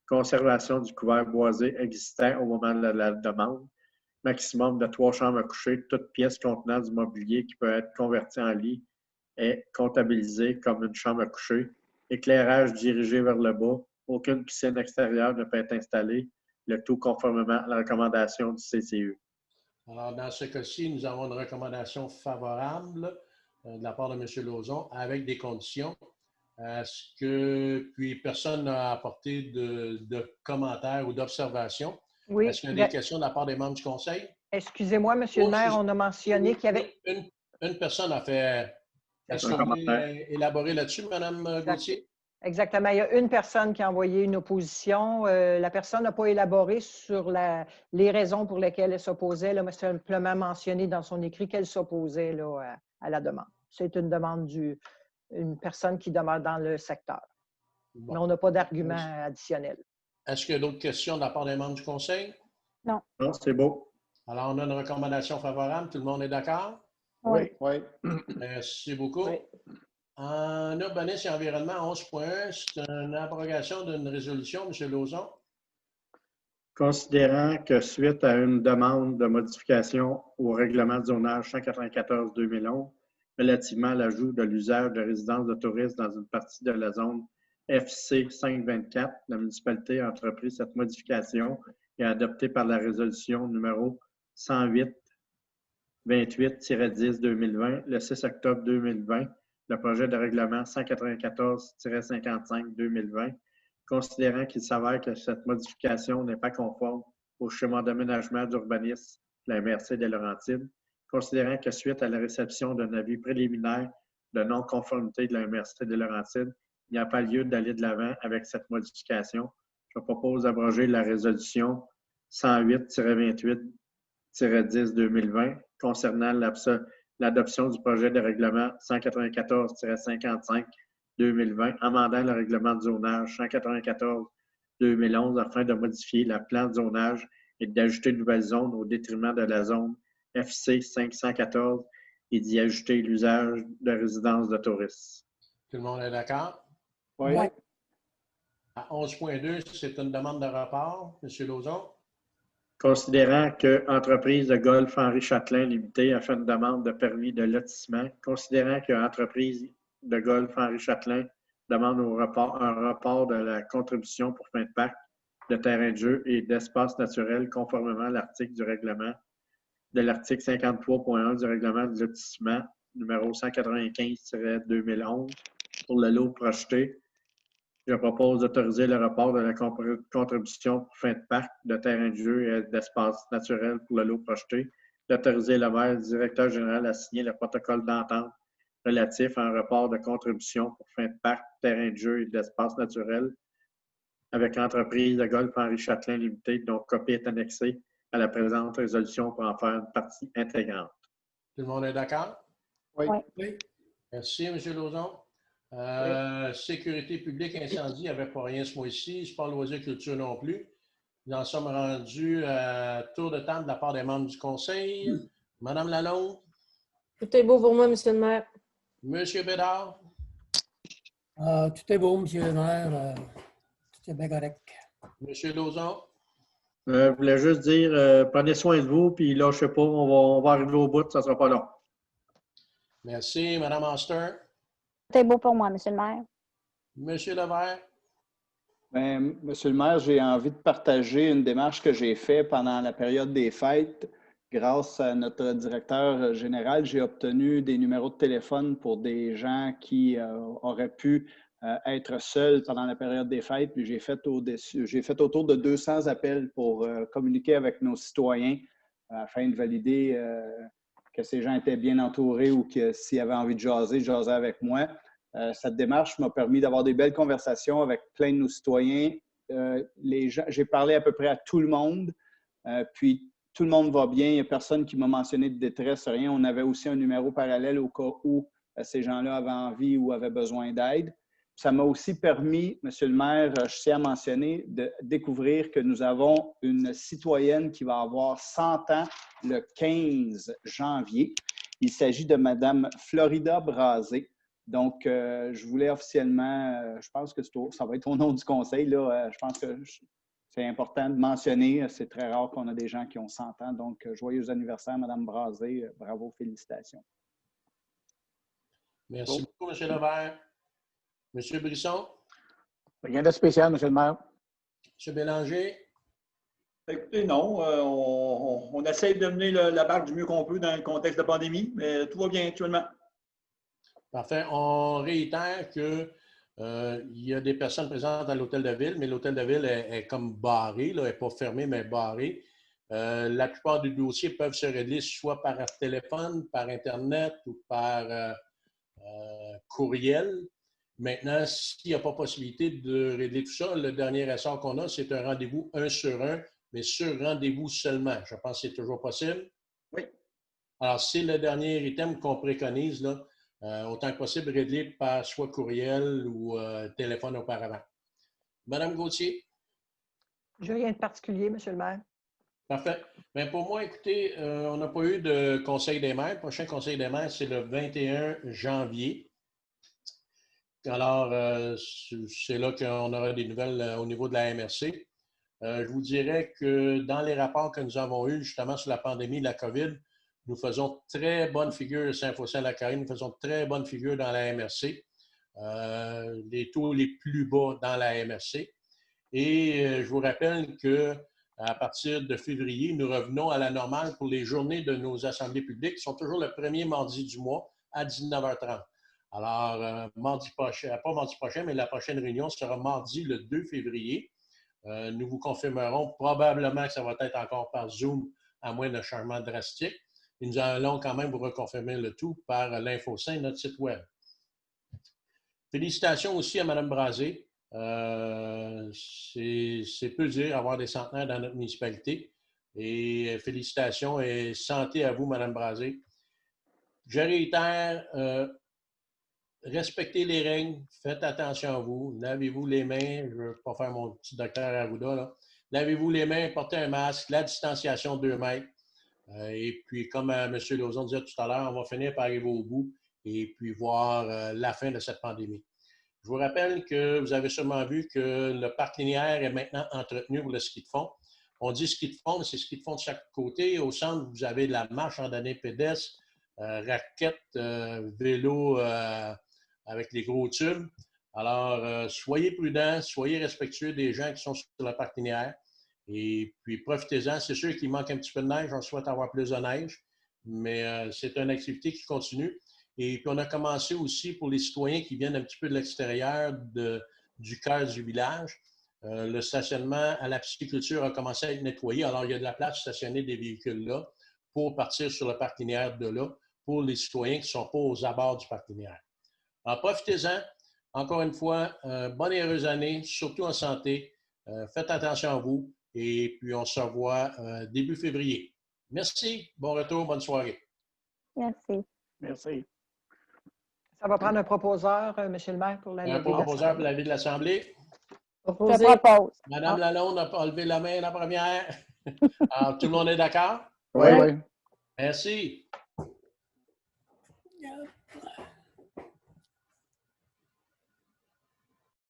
Conservation du couvert boisé existant au moment de la demande. Maximum de 3 chambres à coucher, toute pièce contenant du mobilier qui peut être converti en lit est comptabilisée comme une chambre à coucher. Éclairage dirigé vers le bas. Aucune piscine extérieure ne peut être installée. Le tout conformément à la recommandation du CCE. Alors, dans ce cas-ci, nous avons une recommandation favorable de la part de M. Lauzon avec des conditions. Puis personne n'a apporté de commentaires ou d'observations. Oui. Est-ce qu'il y a des questions de la part des membres du conseil? Excusez-moi, Monsieur le maire, on a mentionné qu'il y avait... Une personne a fait... Est-ce que vous voulez élaborer là-dessus, Mme Gauthier? Exactement. Il y a une personne qui a envoyé une opposition. La personne n'a pas élaboré sur les raisons pour lesquelles elle s'opposait. Elle a simplement mentionné dans son écrit qu'elle s'opposait à la demande. C'est une demande d'une personne qui demeure dans le secteur. Bon. Mais on n'a pas d'argument additionnel. Est-ce qu'il y a d'autres questions de la part des membres du conseil? Non. Non, c'est beau. Alors, on a une recommandation favorable. Tout le monde est d'accord? Oui. Oui. Merci beaucoup. Oui. En urbanisme et environnement, 11.1, c'est une abrogation d'une résolution, M. Lauzon. Considérant que suite à une demande de modification au règlement de zonage 194-2011 relativement à l'ajout de l'usage de résidence de touristes dans une partie de la zone FC 524, la municipalité a entrepris cette modification et a adopté par la résolution numéro 108-28-10-2020 le 6 octobre 2020 le projet de règlement 194-55-2020, considérant qu'il s'avère que cette modification n'est pas conforme au schéma d'aménagement d'urbanisme de la MRC des Laurentides, considérant que suite à la réception d'un avis préliminaire de non-conformité de la MRC des Laurentides, il n'y a pas lieu d'aller de l'avant avec cette modification. Je propose d'abroger la résolution 108-28-10-2020 concernant l'adoption du projet de règlement 194-55-2020, amendant le règlement de zonage 194-2011 afin de modifier la plan de zonage et d'ajouter une nouvelle zone au détriment de la zone FC 514 et d'y ajouter l'usage de résidence de touristes. Tout le monde est d'accord? Oui. Oui. À 11.2, c'est une demande de rapport, M. Lauzon. Considérant que Entreprise de golf Henri Châtelain Limité a fait une demande de permis de lotissement, considérant que Entreprise de golf Henri Châtelain demande un report de la contribution pour fin de parc, de terrain de jeu et d'espace naturel conformément à l'article du règlement de l'article 53.1 du règlement de lotissement numéro 195-2011 pour le lot projeté. Je propose d'autoriser le report de la contribution pour fin de parc, de terrain de jeu et d'espace naturel pour le lot projeté, d'autoriser le maire directeur général à signer le protocole d'entente relatif à un report de contribution pour fin de parc, terrain de jeu et d'espace naturel avec Entreprise de golf Henri Châtelain Limité, dont copie est annexée à la présente résolution pour en faire une partie intégrante. Tout le monde est d'accord? Oui. Oui. Merci, M. Lauzon. Sécurité publique, incendie, il n'y avait pas rien ce mois-ci. Sport, loisirs, culture non plus. Nous en sommes rendus à tour de table de la part des membres du conseil. Madame Lalonde. Tout est beau pour moi, M. le maire. Monsieur Bédard. Tout est beau, M. le maire. Tout est bien correct. Monsieur Lauzon. Je voulais juste dire, prenez soin de vous, puis lâchez pas, on va arriver au bout, ça ne sera pas long. Merci. Madame Oster. Tout est beau pour moi, M. le maire. Monsieur Levert. Bien, Monsieur le maire, j'ai envie de partager une démarche que j'ai faite pendant la période des fêtes. Grâce à notre directeur général, j'ai obtenu des numéros de téléphone pour des gens qui auraient pu être seuls pendant la période des fêtes. Puis j'ai fait autour de 200 appels pour communiquer avec nos citoyens afin de valider que ces gens étaient bien entourés ou que s'ils avaient envie de jaser avec moi. Cette démarche m'a permis d'avoir des belles conversations avec plein de nos citoyens. J'ai parlé à peu près à tout le monde, puis tout le monde va bien. Il n'y a personne qui m'a mentionné de détresse, rien. On avait aussi un numéro parallèle au cas où ces gens-là avaient envie ou avaient besoin d'aide. ça m'a aussi permis, Monsieur le maire, je tiens à mentionner, de découvrir que nous avons une citoyenne qui va avoir 100 ans le 15 janvier. Il s'agit de Mme Florida Brasé. Donc, je voulais officiellement, je pense que ça va être au nom du conseil, là, je pense que c'est important de mentionner, c'est très rare qu'on a des gens qui ont 100 ans. Donc, joyeux anniversaire, Mme Brasé. Bravo, félicitations. Merci beaucoup, M. Levert. M. Brisson? Rien de spécial, M. le maire. M. Bélanger? Écoutez, non, on essaie de mener la barque du mieux qu'on peut dans le contexte de pandémie, mais tout va bien actuellement. Parfait. On réitère qu'il y a des personnes présentes à l'hôtel de ville, mais l'hôtel de ville est comme barré, là, elle n'est pas fermé, mais barré. La plupart des dossiers peuvent se régler soit par téléphone, par Internet ou par courriel. Maintenant, s'il n'y a pas possibilité de régler tout ça, le dernier ressort qu'on a, c'est un rendez-vous 1 sur 1, mais sur rendez-vous seulement. Je pense que c'est toujours possible. Oui. Alors, c'est le dernier item qu'on préconise, là, autant que possible, réglé par soit courriel ou téléphone auparavant. Madame Gauthier? Je n'ai rien de particulier, M. le maire. Parfait. Bien, pour moi, écoutez, on n'a pas eu de conseil des maires. Le prochain conseil des maires, c'est le 21 janvier. Alors, c'est là qu'on aura des nouvelles au niveau de la MRC. Je vous dirais que dans les rapports que nous avons eus justement sur la pandémie de la COVID, nous faisons très bonne figure, Saint-Faustin-Lacarrie, nous faisons très bonne figure dans la MRC. Les taux les plus bas dans la MRC. Et je vous rappelle qu'à partir de février, nous revenons à la normale pour les journées de nos assemblées publiques qui sont toujours le premier mardi du mois à 19h30. Alors, mardi prochain, pas mardi prochain, mais la prochaine réunion sera mardi le 2 février. Nous vous confirmerons probablement que ça va être encore par Zoom, à moins de changements drastiques. Et nous allons quand même vous reconfirmer le tout par l'InfoSaint, notre site Web. Félicitations aussi à Mme Brasé. C'est peu dire avoir des centenaires dans notre municipalité. Et félicitations et santé à vous, Mme Brasé. Je réitère, respectez les règles, faites attention à vous, lavez-vous les mains, je ne veux pas faire mon petit docteur Arruda, là. Lavez-vous les mains, portez un masque, la distanciation 2 mètres. Et puis, comme M. Lauzon disait tout à l'heure, on va finir par arriver au bout et puis voir la fin de cette pandémie. Je vous rappelle que vous avez sûrement vu que le parc linéaire est maintenant entretenu pour le ski de fond. On dit ski de fond, mais c'est ski de fond de chaque côté. Au centre, vous avez la marche en randonnée pédestre, raquettes, vélo avec les gros tubes. Alors, soyez prudents, soyez respectueux des gens qui sont sur le parc linéaire. Et puis, profitez-en. C'est sûr qu'il manque un petit peu de neige. On souhaite avoir plus de neige, mais c'est une activité qui continue. Et puis, on a commencé aussi pour les citoyens qui viennent un petit peu de l'extérieur du cœur du village. Le stationnement à la pisciculture a commencé à être nettoyé. Alors, il y a de la place pour stationner des véhicules là pour partir sur le parc linéaire de là pour les citoyens qui ne sont pas aux abords du parc linéaire. Alors, profitez-en. Encore une fois, bonne et heureuse année, surtout en santé. Faites attention à vous. Et puis, on se revoit début février. Merci. Bon retour. Bonne soirée. Merci. Merci. Ça va prendre un proposeur, M. le maire, pour la levée de l'Assemblée. Un proposeur pour la levée de l'Assemblée. Je propose. Madame Lalonde n'a pas levé la main la première. Alors, tout le monde est d'accord? Oui, oui. Merci.